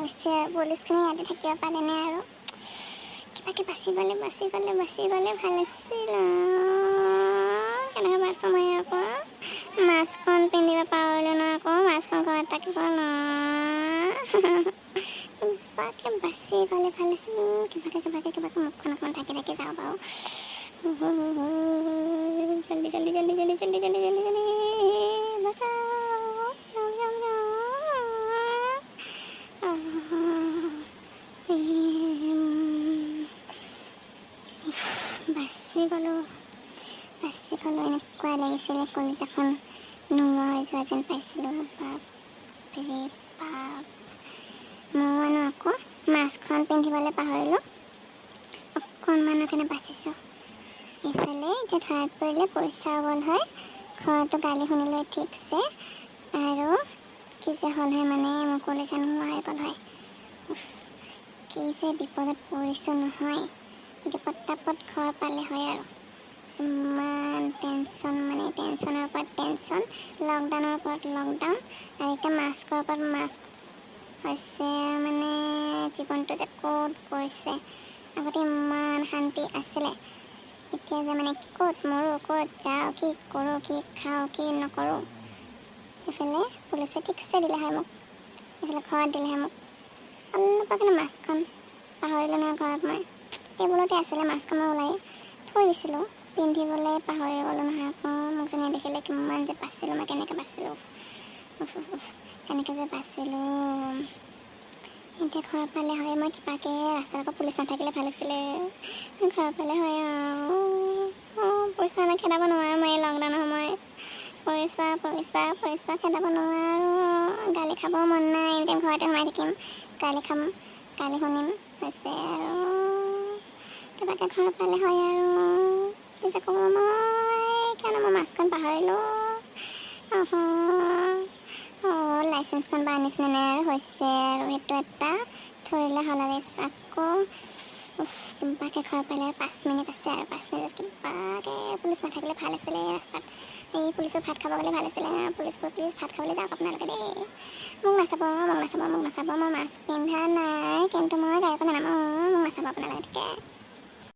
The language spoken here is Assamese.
হৈছে পুলিচখিনি ইয়াতে থাকিব পাৰেনে আৰু কিবাকে বাচি গ'লে ভাল আছিল কেনেকৈ বাচোঁ মই ইয়াৰ পৰা মাস্কখন পিন্ধিব পাহৰিলোঁ ন আকৌ মাস্কখন ঘৰত থাকিব ন কিবাকে বাচি গ'লে ভাল আছিল কিবাকে মুখখন অকণমান থাকি যাব বাৰু জল্দি বচাও বাচি গ'লোঁ এনেকুৱা লাগিছিলে কলিজাখন নোহোৱা হৈ যোৱা যেন পাইছিলোঁ বাপৰে বাপ মইনো আকৌ মাস্কখন পিন্ধিবলৈ পাহৰিলোঁ অকণমানৰ কাৰণে বাচিছোঁ এইফালে এতিয়া ধৰাত পৰিলে পইচা গ'ল হয় ঘৰতো গালি শুনিলৈ ঠিকছে আৰু কি যে হ'ল হয় মানে মোৰ কলিজা নোহোৱা হৈ গ'ল হয় কি যে বিপদত পৰিছোঁ নহয় এতিয়া পটাপট ঘৰ পালে হয় আৰু ইমান টেনশ্যনৰ ওপৰত টেনশ্যন লকডাউনৰ ওপৰত লকডাউন আৰু এতিয়া মাস্কৰ ওপৰত মাস্ক হৈছে মানে জীৱনটো যে ক'ত গৈছে আগতে ইমান শান্তি আছিলে এতিয়া যে মানে ক'ত মৰোঁ ক'ত যাওঁ কি কৰোঁ কি খাওঁ কি নকৰোঁ এইফালে পুলিচে ঠিকছে দিলে হয় মোক এইফালে ঘৰত দিলে হয় মোক অলপৰ কাৰণে মাস্কখন পাহৰিলোঁ নহয় ঘৰত মই টেবুলতে আছিলে মাস্কখন মই ওলাই থৈ দিছিলোঁ পিন্ধিবলৈ পাহৰি গ'লোঁ নহয় আকৌ মোক যেনে দেখিলে কিমান যে বাচিলোঁ মই কেনেকৈ বাচিলোঁ এতিয়া ঘৰ পালে হয় মই কিবাকৈ ৰাস্তাত আকৌ পুলিচ নাথাকিলে ভাল আছিলে ঘৰ পালে হয় পইচা খেদাব নোৱাৰোঁ মই এই লকডাউনৰ সময়ত পইচা খেদাব নোৱাৰোঁ গালি খাব মন নাই এনিটাইম ঘৰতে সোমাই থাকিম গালি খাম গালি শুনিম হৈছে আৰু কিবাকৈ ঘৰ পালে হয় আৰু কি যে ক'ব কিয়নো মই মাস্কখন পাহৰিলোঁ লাইচেঞ্চখন বা নিচিনা নাই আৰু হৈছে আৰু সেইটো এটা ধৰিলে হ'ল আৰু আকৌ কিবাকৈ ঘৰ পালে আৰু 5 মিনিট আছে আৰু 5 মিনিট কিবাকৈ পুলিচ নাথাকিলে ভাল আছিলে ৰাস্তাত এই পুলিচৰ ভাত খাব গ'লে ভাল আছিলে প্লিজ ভাত খাবলৈ যাওক আপোনালোকে দেই মোক নাচাব মই মাস্ক পিন্ধা নাই কিন্তু মই গাড়ীখন নানামো মোক নাচাব আপোনালোকে ঠিকে